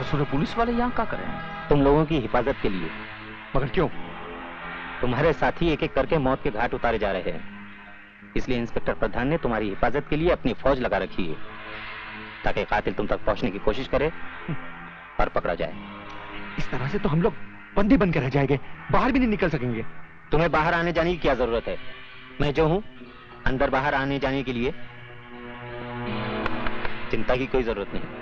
बेकसूर पुलिस वाले यहाँ क्या करें? तुम लोगों की हिफाजत के लिए। मगर क्यों? तुम्हारे साथी एक एक करके मौत के घाट उतारे जा रहे हैं, इसलिए इंस्पेक्टर प्रधान ने तुम्हारी हिफाजत के लिए अपनी फौज लगा रखी है, ताकि कातिल तुम तक पहुंचने की कोशिश करे और पकड़ा जाए। इस तरह से तो हम लोग बंदी बनकर रह जाएंगे, बाहर भी नहीं निकल सकेंगे। तुम्हें बाहर आने जाने की क्या जरूरत है? मैं जो हूं अंदर बाहर आने जाने के लिए चिंता की कोई जरूरत नहीं।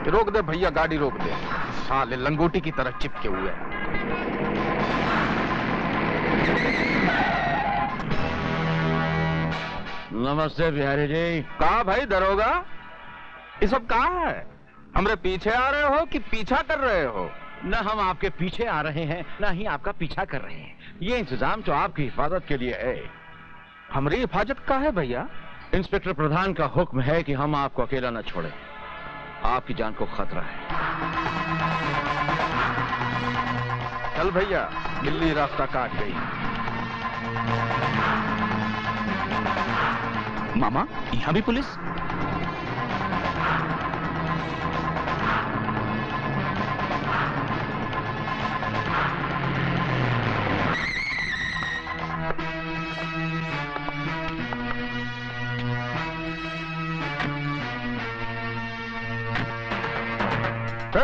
रोक दे भैया, गाड़ी रोक दे। साले लंगोटी की तरह चिपके हुए हैं। नमस्ते बिहारी जी। कहा भाई दरोगा, ये सब कहाँ है? हमरे पीछे आ रहे हो कि पीछा कर रहे हो? न हम आपके पीछे आ रहे हैं, न ही आपका पीछा कर रहे हैं। ये इंतजाम तो आपकी हिफाजत के लिए है। हमारी हिफाजत का है भैया? इंस्पेक्टर प्रधान का हुक्म है कि हम आपको अकेला न छोड़ें। आपकी जान को खतरा है। चल भैया, बिल्ली रास्ता काट गई। मामा, यहाँ भी पुलिस?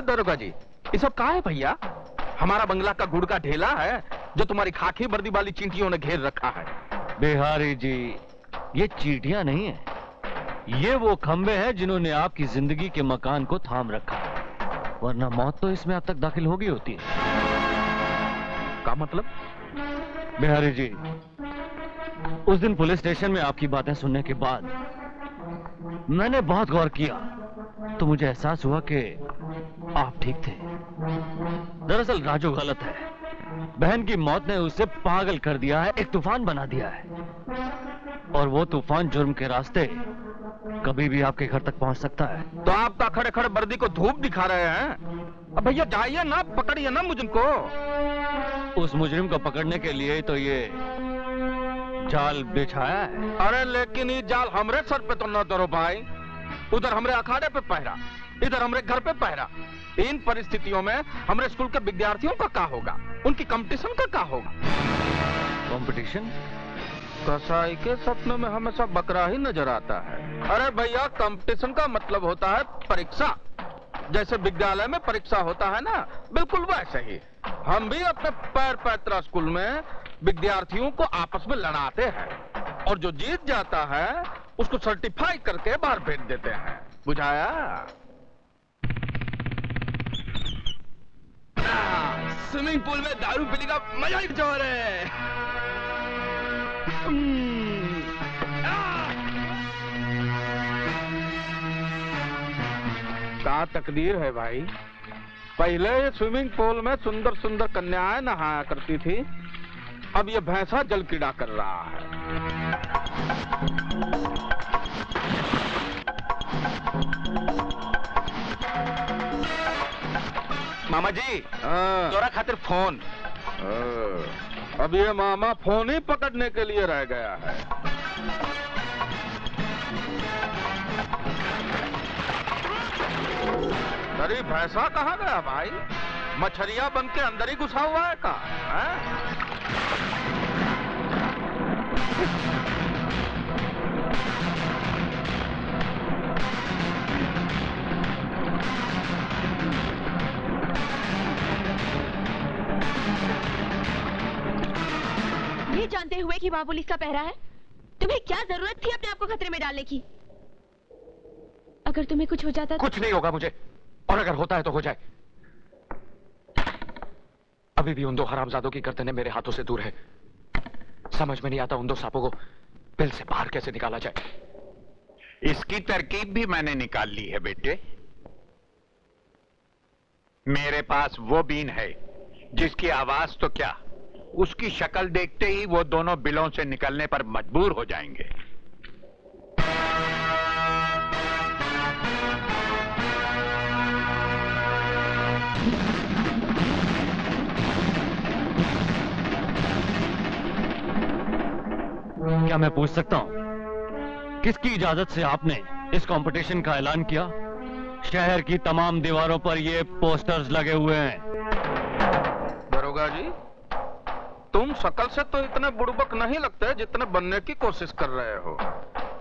दरोगा जी, ये सब कहाँ है भैया? हमारा बंगला का गुड़ का ढेला है जो तुम्हारी खाकी वर्दी वाली चींटियों ने घेर रखा है। बिहारी जी, ये चींटियां नहीं है, ये वो खंबे हैं जिन्होंने आपकी जिंदगी के मकान को थाम रखा है, वरना मौत तो इसमें अब तक दाखिल होगी होती है। क्या मतलब? बिहारी जी, उस दिन पुलिस स्टेशन में आपकी बातें सुनने के बाद मैंने बहुत गौर किया, तो मुझे एहसास हुआ कि आप ठीक थे। दरअसल राजू गलत है। बहन की मौत ने उसे पागल कर दिया है, एक तूफान बना दिया है, और वो तूफान जुर्म के रास्ते कभी भी आपके घर तक पहुंच सकता है। तो आप तो खड़े खड़े वर्दी को धूप दिखा रहे हैं। अब भैया जाइए ना, पकड़िए ना मुझे को। उस मुजरिम को पकड़ने के लिए तो ये जाल बिछाया है। अरे लेकिन ये जाल हमरे सर पे तो न धरो भाई। उधर हमरे अखाड़े पे पहरा, इधर हमरे घर पे पहरा। इन परिस्थितियों में हमरे स्कूल के विद्यार्थियों का क्या होगा? उनकी कंपटीशन का क्या होगा? कंपटीशन? कसाई के सपनों में हमेशा बकरा ही नजर आता है। अरे भैया, कंपटीशन का मतलब होता है परीक्षा। जैसे विद्यालय में परीक्षा होता है ना, बिल्कुल वैसे ही हम भी अपने पैर पैतरा स्कूल में विद्यार्थियों को आपस में लड़ाते हैं, और जो जीत जाता है उसको सर्टिफाई करके बाहर भेज देते हैं। बुझाया? स्विमिंग पूल में दारू पीने का मजा ही कुछ और है। क्या तकदीर है भाई। पहले ये स्विमिंग पूल में सुंदर सुंदर कन्याएं नहाया करती थी, अब ये भैंसा जल कीड़ा कर रहा है। मामा जी, तोरा खातिर फोन। अब ये मामा फोन ही पकड़ने के लिए रह गया है। अरे भैंसा कहाँ गया भाई? मछरिया बन के अंदर ही घुसा हुआ है का? ये जानते हुए कि वहाँ पुलिस का पहरा है, तुम्हें क्या जरूरत थी अपने आप को खतरे में डालने की? अगर तुम्हें कुछ हो जाता तो... कुछ नहीं होगा मुझे, और अगर होता है तो हो जाए। अभी भी उन दो हरामजादों की गर्दनें मेरे हाथों से दूर है। समझ में नहीं आता उन दो सांपों को बिल से बाहर कैसे निकाला जाए। इसकी तरकीब भी मैंने निकाल ली है बेटे। मेरे पास वो बीन है जिसकी आवाज तो क्या, उसकी शक्ल देखते ही वो दोनों बिलों से निकलने पर मजबूर हो जाएंगे। क्या मैं पूछ सकता हूँ किसकी इजाजत से आपने इस कंपटीशन का ऐलान किया? शहर की तमाम दीवारों पर ये पोस्टर्स लगे हुए हैं। दरोगा जी, तुम शकल से तो इतने बुड़बक नहीं लगते जितने बनने की कोशिश कर रहे हो।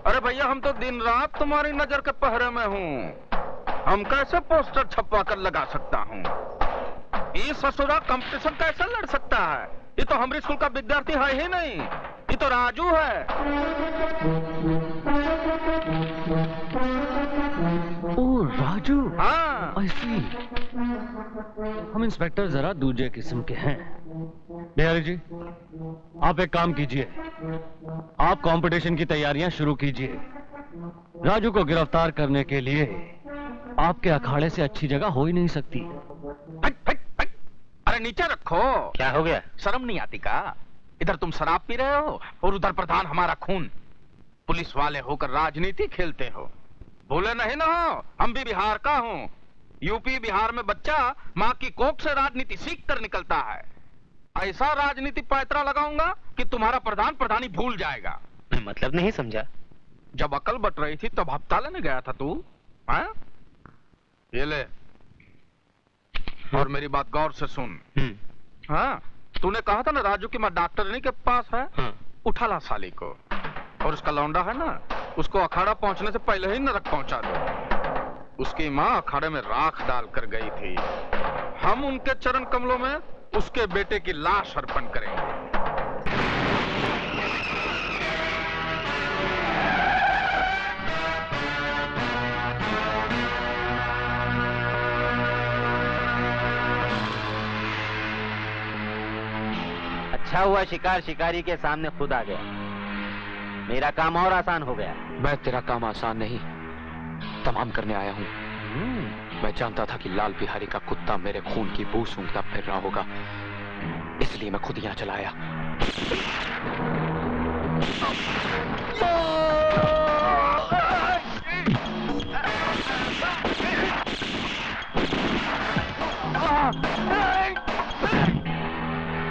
अरे भैया, हम तो दिन रात तुम्हारी नजर के पहरे में हूँ। हम कैसे पोस्टर छपवा कर लगा सकता हूँ? ये ससुरा कंपटीशन कैसे लड़ सकता है? ये तो हमारे स्कूल का विद्यार्थी है ही नहीं, ये तो राजू है। ओह राजू, हाँ। I see। हम इंस्पेक्टर जरा दूसरे किस्म के हैं। बिहारी जी, आप एक काम कीजिए, आप कंपटीशन की तैयारियां शुरू कीजिए। राजू को गिरफ्तार करने के लिए आपके अखाड़े से अच्छी जगह हो ही नहीं सकती। हट, हट, हट। अरे नीचे रखो। क्या हो गया? शर्म नहीं आती का? इधर तुम शराब पी रहे हो और उधर प्रधान हमारा खून। पुलिस वाले होकर राजनीति खेलते हो। भूले नहीं ना हो, हम भी बिहार का हूँ। यूपी बिहार में बच्चा माँ की कोख से राजनीति सीख कर निकलता है। ऐसा राजनीति पैतरा लगाऊंगा कि तुम्हारा प्रधान प्रधानी भूल जाएगा। मैं मतलब नहीं समझा। जब अकल बट रही थी तब हफ्ता लेने गया था तू, हाँ? ये ले, और मेरी बात गौर से सुन। हाँ, तूने कहा था ना राजू की माँ डॉक्टरनी के पास है। हाँ। उठा ला साली को, और उसका लौंडा है ना, उसको अखाड़ा पहुंचने से पहले ही नरक पहुंचा दो। उसकी माँ अखाड़े में राख डाल कर गई थी। हम उनके चरण कमलों में उसके बेटे की लाश अर्पण करेंगे। अच्छा हुआ शिकार शिकारी के सामने खुद आ गया। मेरा काम और आसान हो गया। मैं तेरा काम आसान नहीं, तमाम करने आया हूँ। मैं जानता था कि लाल बिहारी का कुत्ता मेरे खून की बू सूंघता फिर रहा होगा, इसलिए मैं खुद यहाँ चला आया।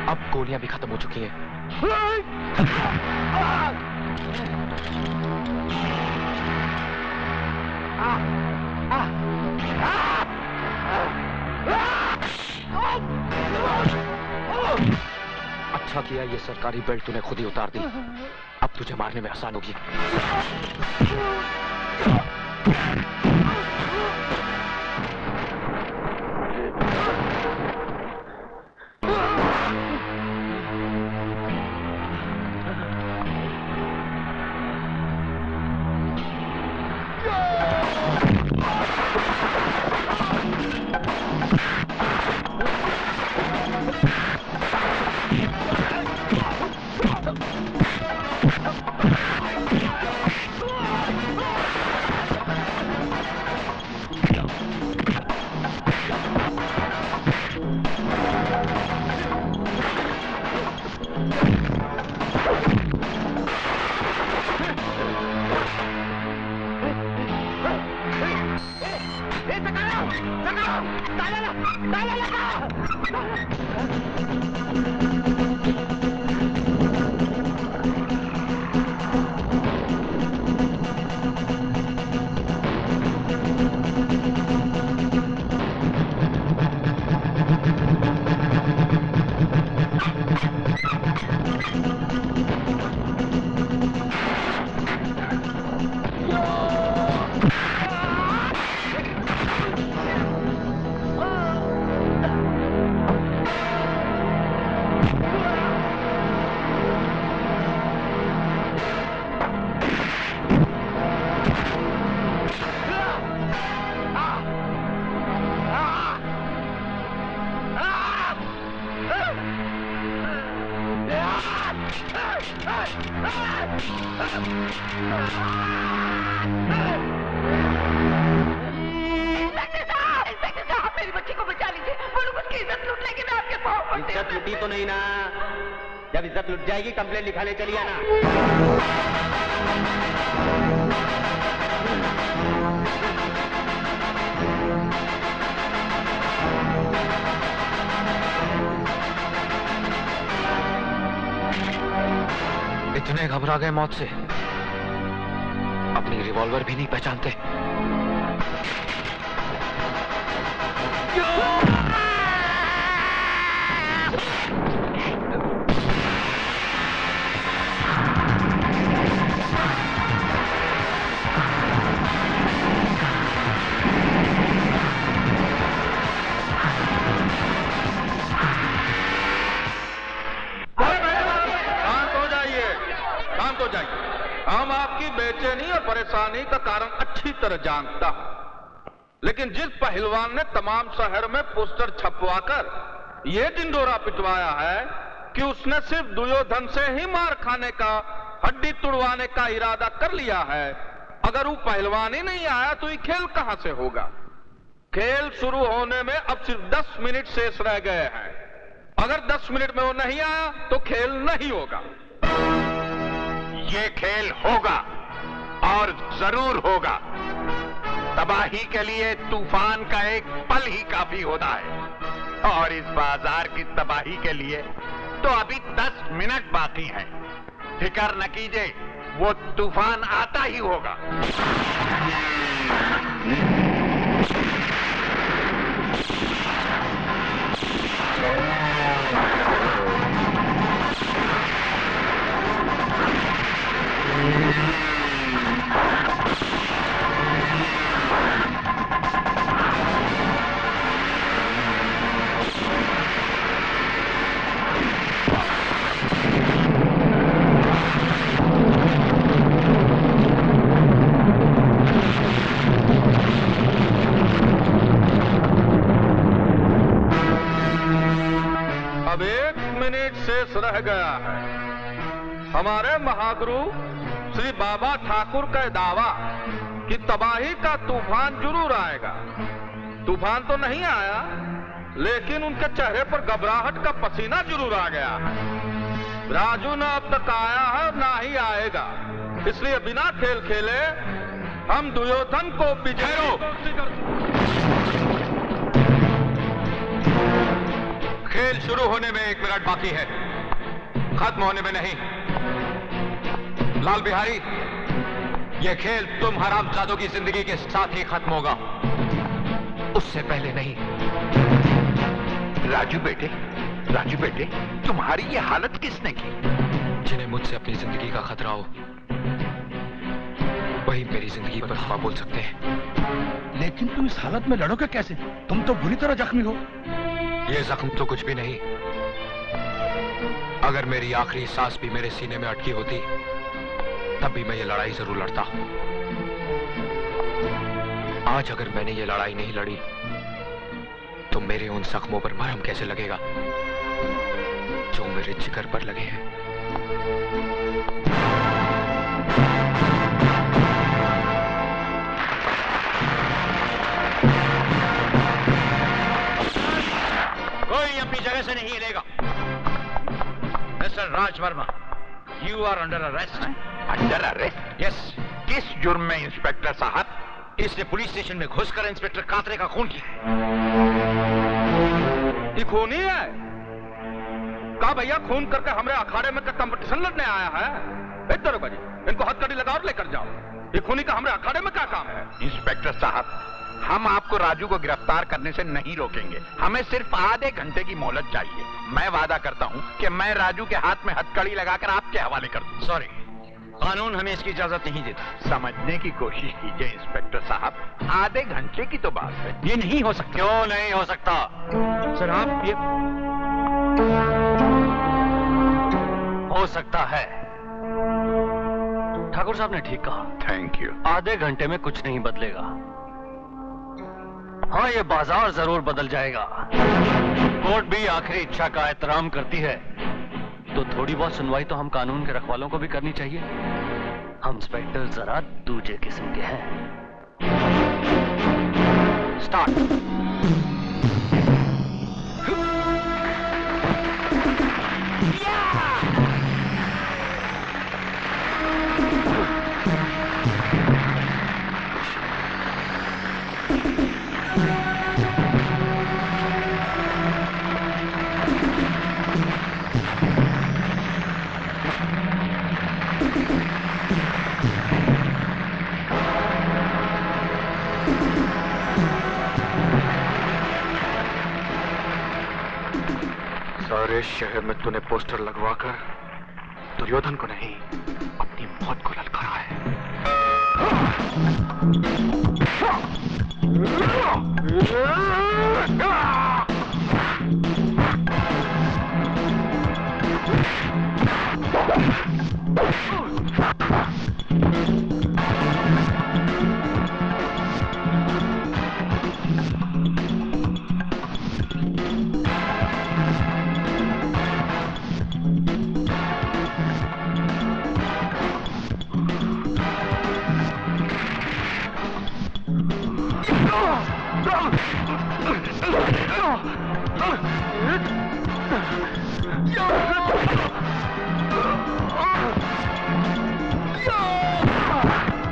अब गोलियां भी खत्म हो चुकी हैं। अच्छा किया ये सरकारी बेल्ट तूने खुद ही उतार दी। अब तुझे मारने में आसान होगी। इज्जत लुटी तो नहीं ना? जब इज्जत लुट जाएगी कंप्लेंट लिखाने चली आना। इतने घबरा गए मौत से, अपनी रिवॉल्वर भी नहीं पहचानते। हम आपकी बेचैनी और परेशानी का कारण अच्छी तरह जानता हूं, लेकिन जिस पहलवान ने तमाम शहर में पोस्टर छपवाकर यह ढिंढोरा पिटवाया है कि उसने सिर्फ दुर्योधन से ही मार खाने का, हड्डी तुड़वाने का इरादा कर लिया है, अगर वो पहलवान ही नहीं आया तो ये खेल कहां से होगा? खेल शुरू होने में अब सिर्फ 10 मिनट शेष रह गए हैं। अगर 10 मिनट में वो नहीं आया तो खेल नहीं होगा। ये खेल होगा और जरूर होगा। तबाही के लिए तूफान का एक पल ही काफी होता है, और इस बाजार की तबाही के लिए तो अभी 10 मिनट बाकी हैं। फिक्र न कीजिए, वो तूफान आता ही होगा। अब 1 मिनट शेष रह गया है। हमारे महागुरु श्री बाबा ठाकुर का दावा कि तबाही का तूफान जरूर आएगा। तूफान तो नहीं आया, लेकिन उनके चेहरे पर घबराहट का पसीना जरूर आ गया है। राजू न अब तक आया है और ना ही आएगा, इसलिए बिना खेल खेले हम दुर्योधन को खेल शुरू होने में 1 मिनट बाकी है, खत्म होने में नहीं। लाल बिहारी, यह खेल तुम हरामजादों की जिंदगी के साथ ही खत्म होगा, उससे पहले नहीं। राजू बेटे, तुम्हारी ये हालत किसने की? जिन्हें मुझसे अपनी जिंदगी का खतरा हो, वही मेरी जिंदगी पर हाँ बोल सकते हैं। लेकिन तुम इस हालत में लड़ोगे कैसे? तुम तो बुरी तरह जख्मी हो। ये जख्म तो कुछ भी नहीं। अगर मेरी आखिरी सांस भी मेरे सीने में अटकी होती, तब भी मैं ये लड़ाई जरूर लड़ता। आज अगर मैंने ये लड़ाई नहीं लड़ी, तो मेरे उन जख्मों पर मरहम कैसे लगेगा जो मेरे जिगर पर लगे हैं? कोई अपनी जगह से नहीं हिलेगा। Mister Raj Verma, you are under arrest. Under arrest? Yes. किस जुर्म में इंस्पेक्टर साहब? इसने पुलिस स्टेशन में घुसकर इंस्पेक्टर कातरे का खून किया। ये खूनी है? कहा भैया खून करके हमारे अखाड़े में कंपटीशन लड़ने आया है? इधर जी, इनको हथकड़ी लगा और लेकर जाओ। ये खूनी का हमारे अखाड़े में क्या काम है? इंस्पेक्टर साहब, हम आपको राजू को गिरफ्तार करने से नहीं रोकेंगे। हमें सिर्फ आधे घंटे की मोहलत चाहिए। मैं वादा करता हूं कि मैं राजू के हाथ में हथकड़ी लगाकर आपके हवाले कर दूं। सॉरी, कानून हमें इसकी इजाजत नहीं देता। समझने की कोशिश कीजिए इंस्पेक्टर साहब, आधे घंटे की तो बात है। ये नहीं हो सकता। क्यों नहीं हो सकता? सर आप ये हो सकता है। ठाकुर साहब ने ठीक कहा। Thank you. आधे घंटे में कुछ नहीं बदलेगा। हाँ, ये बाजार जरूर बदल जाएगा। कोर्ट भी आखिरी इच्छा का एहतराम करती है, तो थोड़ी बहुत सुनवाई तो हम कानून के रखवालों को भी करनी चाहिए। हम इंस्पेक्टर जरा दूजे किस्म के हैं। स्टार्ट। सारे शहर में तूने पोस्टर लगवाकर दुर्योधन को नहीं, अपनी मौत को ललकारा है।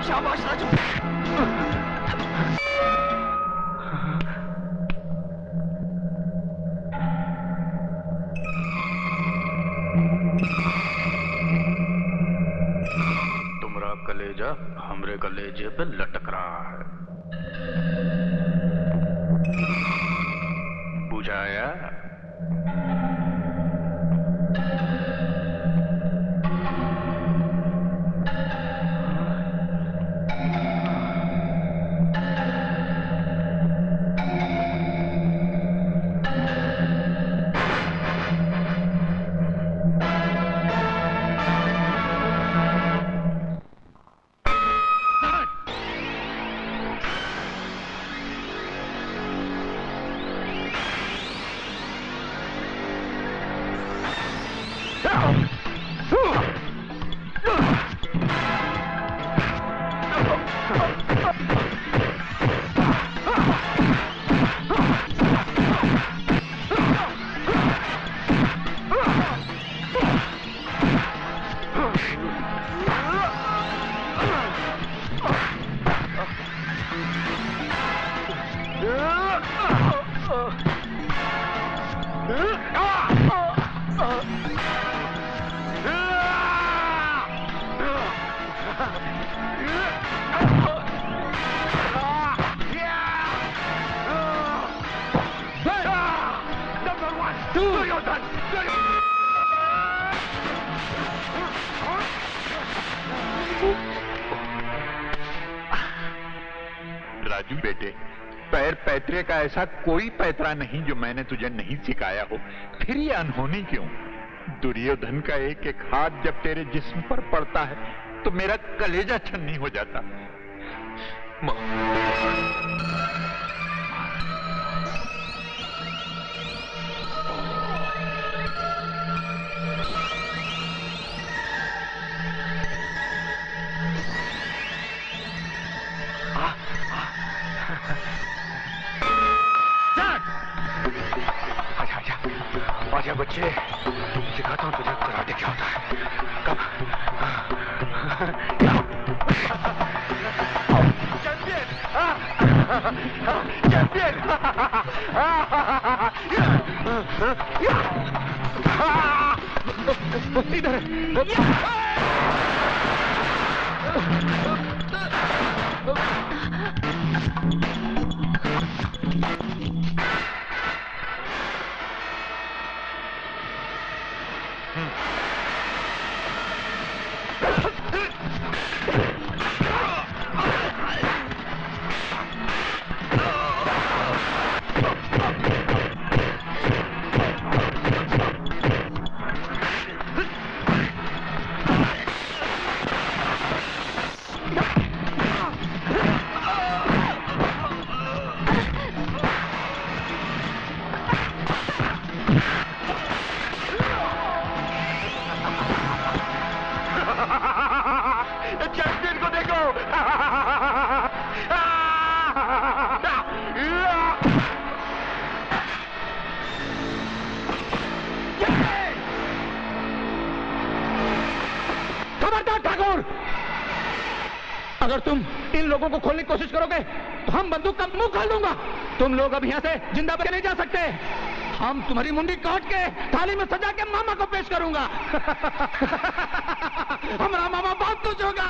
शाबाश राजू। तुम्हारा कलेजा हमरे कलेजे पे लटक रहा है। बुझाया? राजू बेटे, पैर पैतरे का ऐसा कोई पैतरा नहीं जो मैंने तुझे नहीं सिखाया हो। फिर ये अनहोनी क्यों? दुर्योधन का एक एक हाथ जब तेरे जिस्म पर पड़ता है तो मेरा कलेजा छन्नी हो जाता। आजा बच्चे, सिखाता हूँ तुझे कराटे क्या होता है। कब? चैंपियन! चैंपियन! इधर! अगर तुम इन लोगों को खोलने की कोशिश करोगे तो हम बंदूक का मुंह खोल दूंगा। तुम लोग अब यहाँ से जिंदा बच के नहीं जा सकते। हम तुम्हारी मुंडी काट के थाली में सजा के मामा को पेश करूंगा। हमारा मामा बहुत खुश होगा।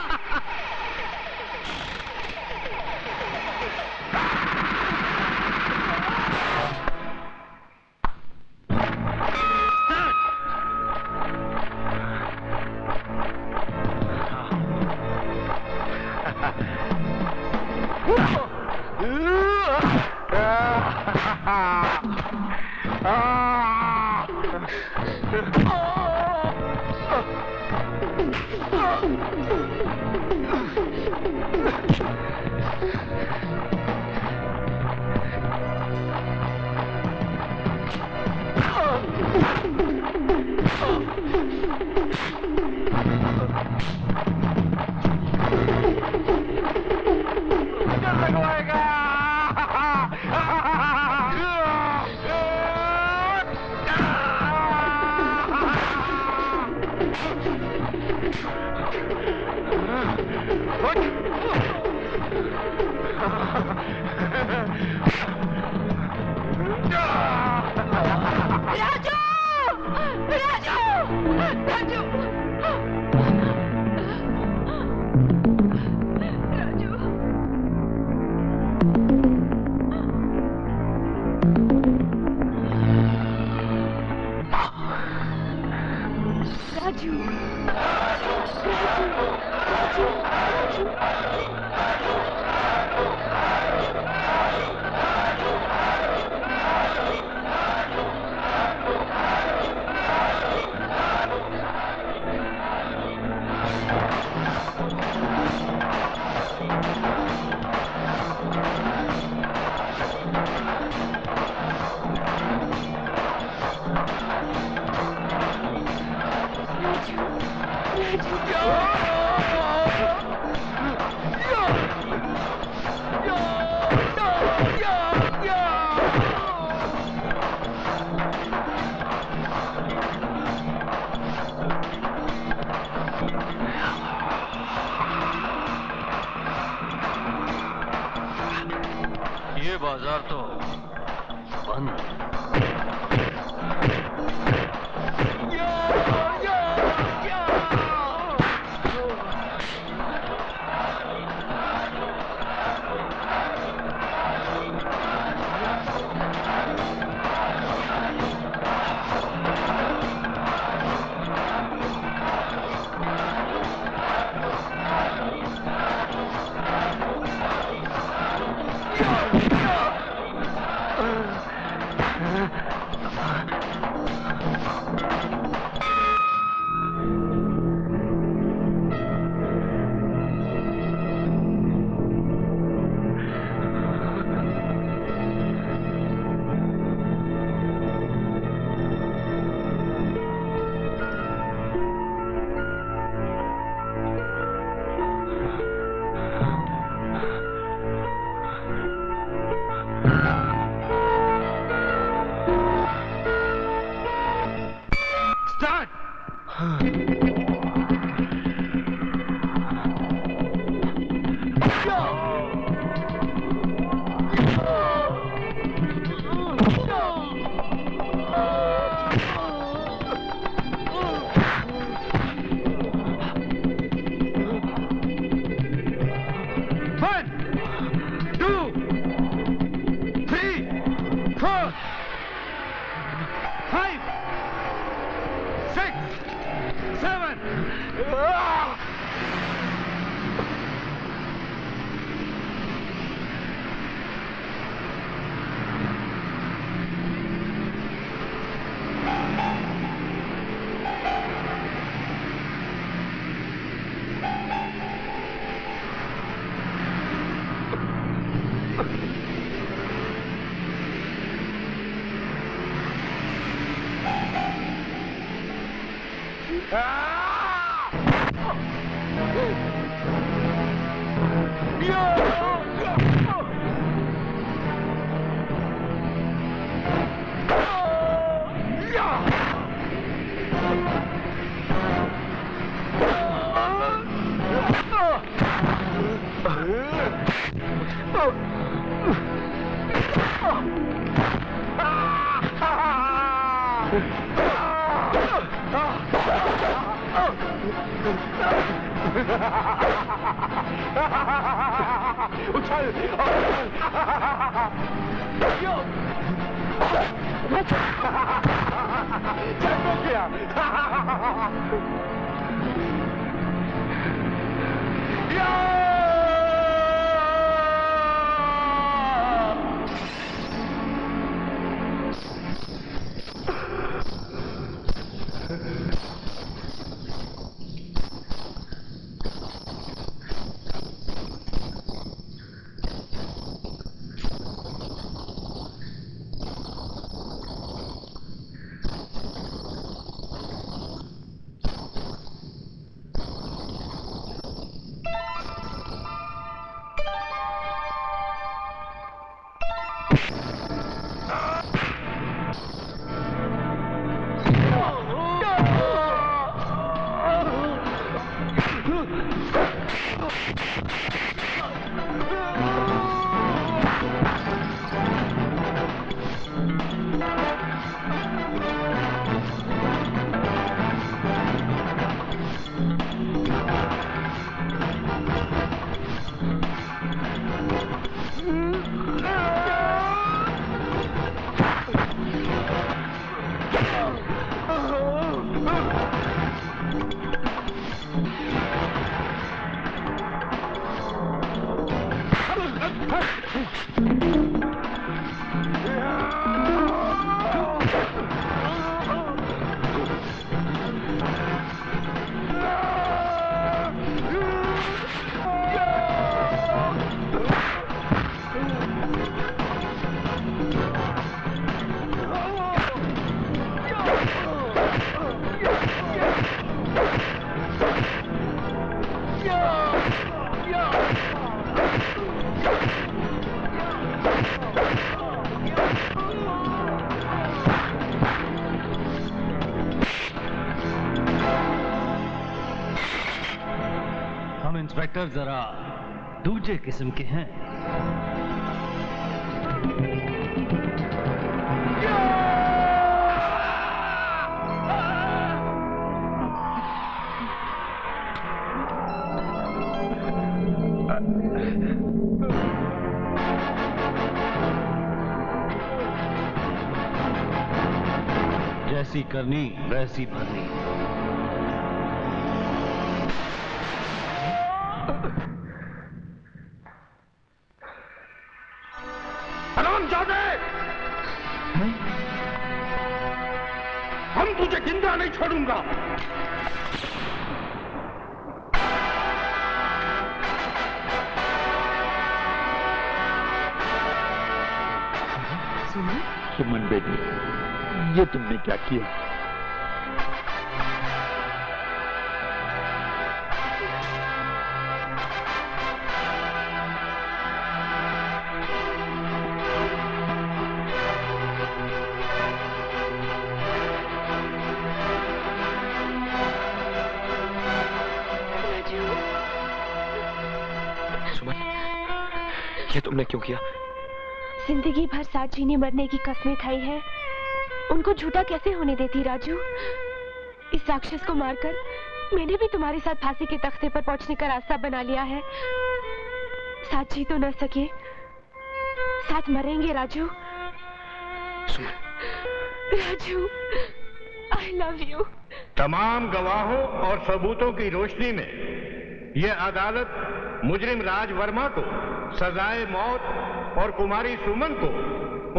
ये बाजार तो बंद है। इंस्पेक्टर जरा दूजे किस्म के हैं। जैसी करनी वैसी भरनी। हरामजादे! हम तुझे जिंदा नहीं छोड़ूंगा। सुमन बेटी, ये तुमने क्या किया? सुमन, ये तुमने क्यों किया? जिंदगी भर साथ जीने मरने की कस्में खाई है, उनको झूठा कैसे होने देती राजू? इस राक्षस को मारकर मैंने भी तुम्हारे साथ फांसी के तख्ते पर पहुंचने का रास्ता बना लिया है। साथ जी तो न सके, साथ मरेंगे राजू। सुमन, राजू, I love you। तमाम गवाहों और सबूतों की रोशनी में यह अदालत मुजरिम राज वर्मा को सजाए मौत और कुमारी सुमन को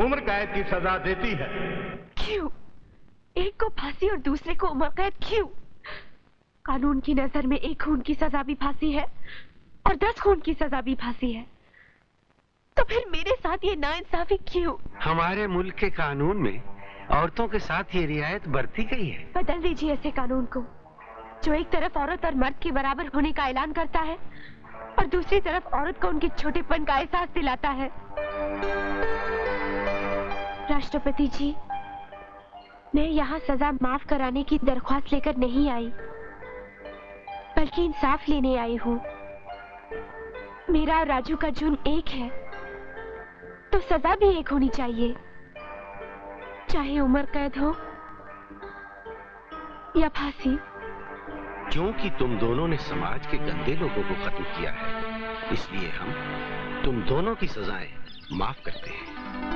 उम्र कैद की सजा देती है। क्यों? एक को फांसी और दूसरे को उम्र कैद क्यों? कानून की नजर में एक खून की सजा भी फांसी है और 10 खून की सजा भी फांसी है, तो फिर मेरे साथ ये नाइंसाफी क्यों? हमारे मुल्क के कानून में औरतों के साथ ये रियायत बरती गई है। बदल दीजिए ऐसे कानून को जो एक तरफ औरत और मर्द के बराबर होने का ऐलान करता है और दूसरी तरफ औरत को उनके छोटेपन का एहसास दिलाता है। राष्ट्रपति जी, मैं यहाँ सजा माफ कराने की दरख्वास्त लेकर नहीं आई, बल्कि इंसाफ लेने आई हूँ। मेरा और राजू का जुर्म एक है, तो सजा भी एक होनी चाहिए, चाहे उम्र कैद हो या फांसी। क्योंकि तुम दोनों ने समाज के गंदे लोगों को खत्म किया है, इसलिए हम तुम दोनों की सजाएं माफ करते हैं।